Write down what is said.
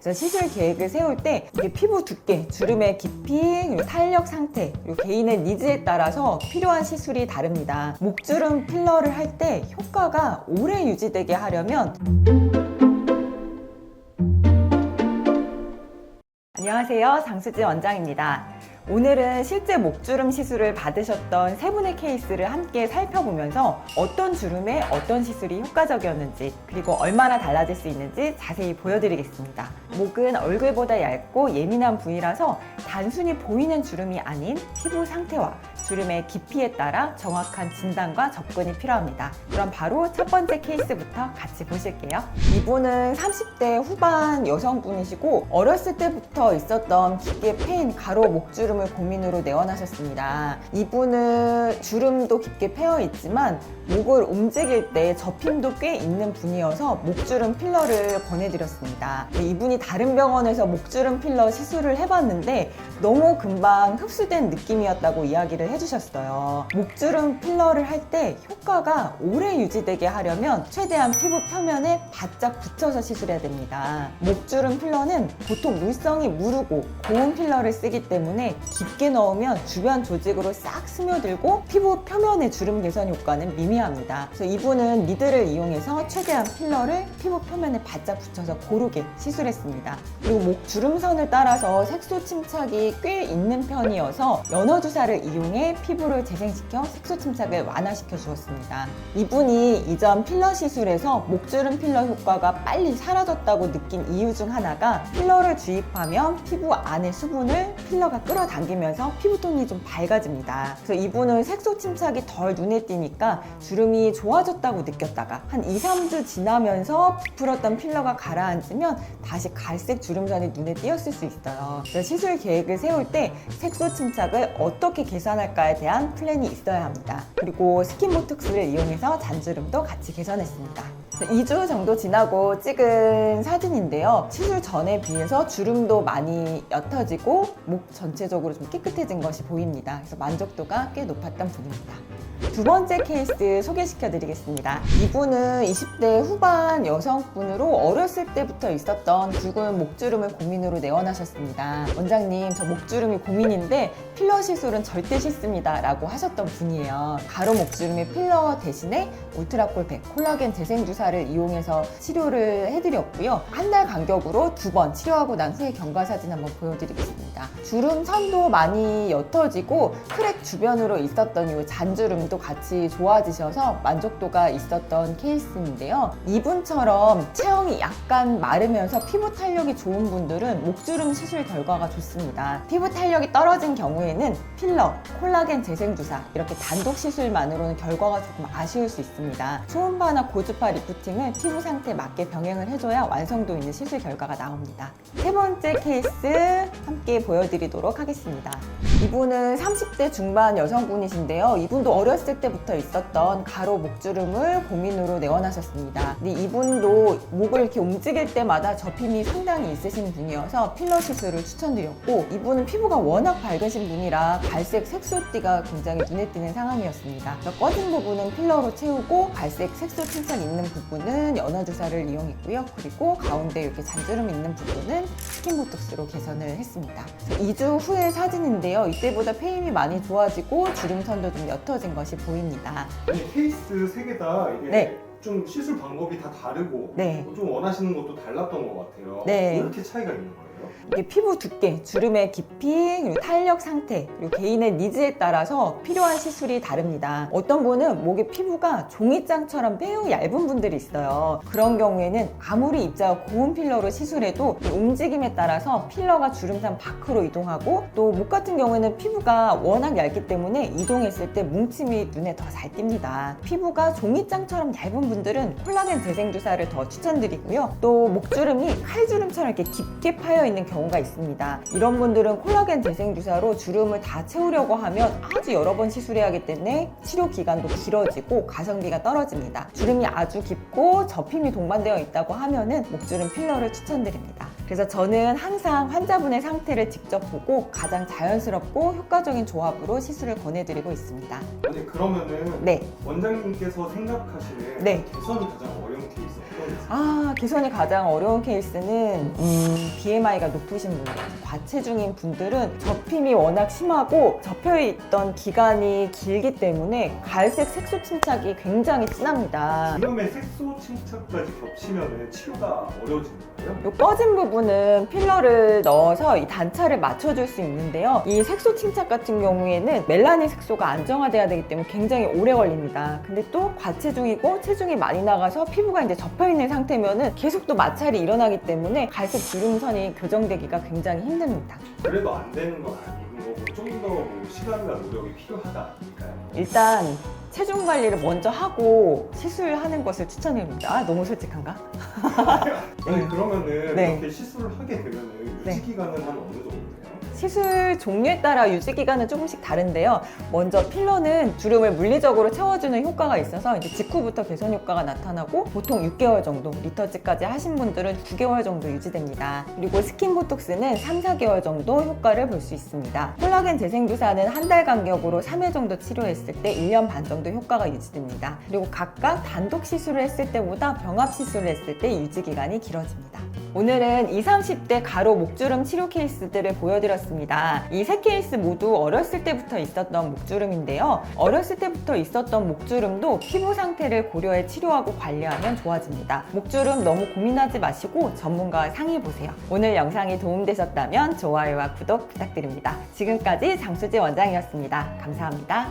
그래서 시술 계획을 세울 때 이게 피부 두께, 주름의 깊이, 그리고 탄력 상태, 그리고 개인의 니즈에 따라서 필요한 시술이 다릅니다. 목주름 필러를 할 때 효과가 오래 유지되게 하려면 안녕하세요, 장수지 원장입니다. 오늘은 실제 목주름 시술을 받으셨던 세 분의 케이스를 함께 살펴보면서 어떤 주름에 어떤 시술이 효과적이었는지, 그리고 얼마나 달라질 수 있는지 자세히 보여드리겠습니다. 목은 얼굴보다 얇고 예민한 부위라서 단순히 보이는 주름이 아닌 피부 상태와 주름의 깊이에 따라 정확한 진단과 접근이 필요합니다. 그럼 바로 첫 번째 케이스부터 같이 보실게요. 이분은 30대 후반 여성분이시고 어렸을 때부터 있었던 깊게 패인 가로 목주름을 고민으로 내원하셨습니다. 이분은 주름도 깊게 패여 있지만 목을 움직일 때 접힘도 꽤 있는 분이어서 목주름 필러를 권해드렸습니다. 이분이 다른 병원에서 목주름 필러 시술을 해봤는데 너무 금방 흡수된 느낌이었다고 이야기를 해주셨어요. 목주름 필러를 할 때 효과가 오래 유지되게 하려면 최대한 피부 표면에 바짝 붙여서 시술해야 됩니다. 목주름 필러는 보통 물성이 무르고 고운 필러를 쓰기 때문에 깊게 넣으면 주변 조직으로 싹 스며들고 피부 표면의 주름 개선 효과는 미미합니다. 그래서 이분은 니들을 이용해서 최대한 필러를 피부 표면에 바짝 붙여서 고르게 시술했습니다. 그리고 목 주름선을 따라서 색소 침착이 꽤 있는 편이어서 연어 주사를 이용해 피부를 재생시켜 색소 침착을 완화시켜 주었습니다. 이분이 이전 필러 시술에서 목주름 필러 효과가 빨리 사라졌다고 느낀 이유 중 하나가 필러를 주입하면 피부 안의 수분을 필러가 끌어당기면서 피부톤이 좀 밝아집니다. 그래서 이분은 색소 침착이 덜 눈에 띄니까 주름이 좋아졌다고 느꼈다가 한 2-3주 지나면서 부풀었던 필러가 가라앉으면 다시 갈색 주름선이 눈에 띄었을 수 있어요. 그래서 시술 계획을 세울 때 색소 침착을 어떻게 계산할까에 대한 플랜이 있어야 합니다. 그리고 스킨보톡스를 이용해서 잔주름도 같이 개선했습니다. 2주 정도 지나고 찍은 사진인데요. 시술 전에 비해서 주름도 많이 옅어지고 목 전체적으로 좀 깨끗해진 것이 보입니다. 그래서 만족도가 꽤 높았던 분입니다. 두 번째 케이스 소개시켜 드리겠습니다. 이분은 20대 후반 여성분으로 어렸을 때부터 있었던 굵은 목주름을 고민으로 내원하셨습니다. 원장님, 저 목주름이 고민인데 필러 시술은 절대 싫습니다 라고 하셨던 분이에요. 가로 목주름의 필러 대신에 울트라콜 100 콜라겐 재생 주사를 이용해서 치료를 해드렸고요. 한 달 간격으로 2번 치료하고 난 후에 경과 사진 한번 보여드리겠습니다. 주름선도 많이 옅어지고 크랙 주변으로 있었던 이 잔주름도 같이 좋아지셔서 만족도가 있었던 케이스인데요. 이분처럼 체형이 약간 마르면서 피부 탄력이 좋은 분들은 목주름 시술 결과가 좋습니다. 피부 탄력이 떨어진 경우에는 필러, 콜라겐 재생주사 이렇게 단독 시술만으로는 결과가 조금 아쉬울 수 있습니다. 초음파나 고주파 리프팅을 피부 상태에 맞게 병행을 해줘야 완성도 있는 시술 결과가 나옵니다. 세 번째 케이스 함께 보여드리도록 하겠습니다. 이분은 30대 중반 여성분이신데요. 이분도 어렸을 때부터 있었던 가로 목주름을 고민으로 내원하셨습니다. 근데 이분도 목을 이렇게 움직일 때마다 접힘이 상당히 있으신 분이어서 필러 시술을 추천드렸고, 이분은 피부가 워낙 밝으신 분이라 갈색 색소띠가 굉장히 눈에 띄는 상황이었습니다. 꺼진 부분은 필러로 채우고 갈색 색소 침착 있는 부분은 연어 주사를 이용했고요. 그리고 가운데 이렇게 잔주름 있는 부분은 스킨보톡스로 개선을 했습니다. 2주 후의 사진인데요. 이때보다 페임이 많이 좋아지고 주름선도 좀 옅어진 것이 보입니다. 이 케이스 세 개 다 이게 네. 좀 시술 방법이 다 다르고 네. 좀 원하시는 것도 달랐던 것 같아요. 네. 왜 이렇게 차이가 있는 거예요? 이게 피부 두께, 주름의 깊이, 그리고 탄력 상태, 그리고 개인의 니즈에 따라서 필요한 시술이 다릅니다. 어떤 분은 목의 피부가 종이장처럼 매우 얇은 분들이 있어요. 그런 경우에는 아무리 입자가 고운 필러로 시술해도 움직임에 따라서 필러가 주름선 밖으로 이동하고, 또 목 같은 경우에는 피부가 워낙 얇기 때문에 이동했을 때 뭉침이 눈에 더 잘 띕니다. 피부가 종이장처럼 얇은 분들은 콜라겐 재생 주사를 더 추천드리고요. 또 목주름이 칼주름처럼 이렇게 깊게 파여 있는 경우가 있습니다. 이런 분들은 콜라겐 재생 주사로 주름을 다 채우려고 하면 아주 여러 번 시술해야 하기 때문에 치료 기간도 길어지고 가성비가 떨어집니다. 주름이 아주 깊고 접힘이 동반되어 있다고 하면은 목주름 필러를 추천드립니다. 그래서 저는 항상 환자분의 상태를 직접 보고 가장 자연스럽고 효과적인 조합으로 시술을 권해드리고 있습니다. 아니 그러면은 네. 원장님께서 생각하시는 네. 개선이 가장 어려운 케이스 어떤 게 있어요? 개선이 가장 어려운 케이스는 BMI가 높으신 분들, 과체중인 분들은 접힘이 워낙 심하고 접혀있던 기간이 길기 때문에 갈색 색소 침착이 굉장히 진합니다. 그러면 색소 침착까지 겹치면 치료가 어려워지는 거예요? 이 꺼진 부분은 필러를 넣어서 이 단차를 맞춰줄 수 있는데요. 이 색소 침착 같은 경우에는 멜라닌 색소가 안정화돼야 되기 때문에 굉장히 오래 걸립니다. 근데 또 과체중이고 체중이 많이 나가서 피부가 이제 접혀있는 상태면은 계속 또 마찰이 일어나기 때문에 갈색 주름선이 교정되기가 굉장히 힘듭니다. 그래도 안 되는 건 아닌 거고 좀 더 시간과 노력이 필요하다 아닐까요? 일단 체중 관리를 먼저 하고 시술하는 것을 추천드립니다. 너무 솔직한가? 아니, 그러면은 네. 이렇게 시술을 하게 되면은 유지 기간은 한 어느 정도 돼요? 시술 종류에 따라 유지 기간은 조금씩 다른데요. 먼저 필러는 주름을 물리적으로 채워주는 효과가 있어서 이제 직후부터 개선 효과가 나타나고 보통 6개월 정도, 리터치까지 하신 분들은 9개월 정도 유지됩니다. 그리고 스킨 보톡스는 3, 4개월 정도 효과를 볼 수 있습니다. 콜라겐 재생 주사는 한 달 간격으로 3회 정도 치료했을 때 1년 반 정도 효과가 유지됩니다. 그리고 각각 단독 시술을 했을 때보다 병합 시술을 했을 때 유지 기간이 길어집니다. 오늘은 20, 30대 가로 목주름 치료 케이스들을 보여드렸습니다. 이 세 케이스 모두 어렸을 때부터 있었던 목주름인데요. 어렸을 때부터 있었던 목주름도 피부 상태를 고려해 치료하고 관리하면 좋아집니다. 목주름 너무 고민하지 마시고 전문가와 상의해보세요. 오늘 영상이 도움되셨다면 좋아요와 구독 부탁드립니다. 지금까지 장수지 원장이었습니다. 감사합니다.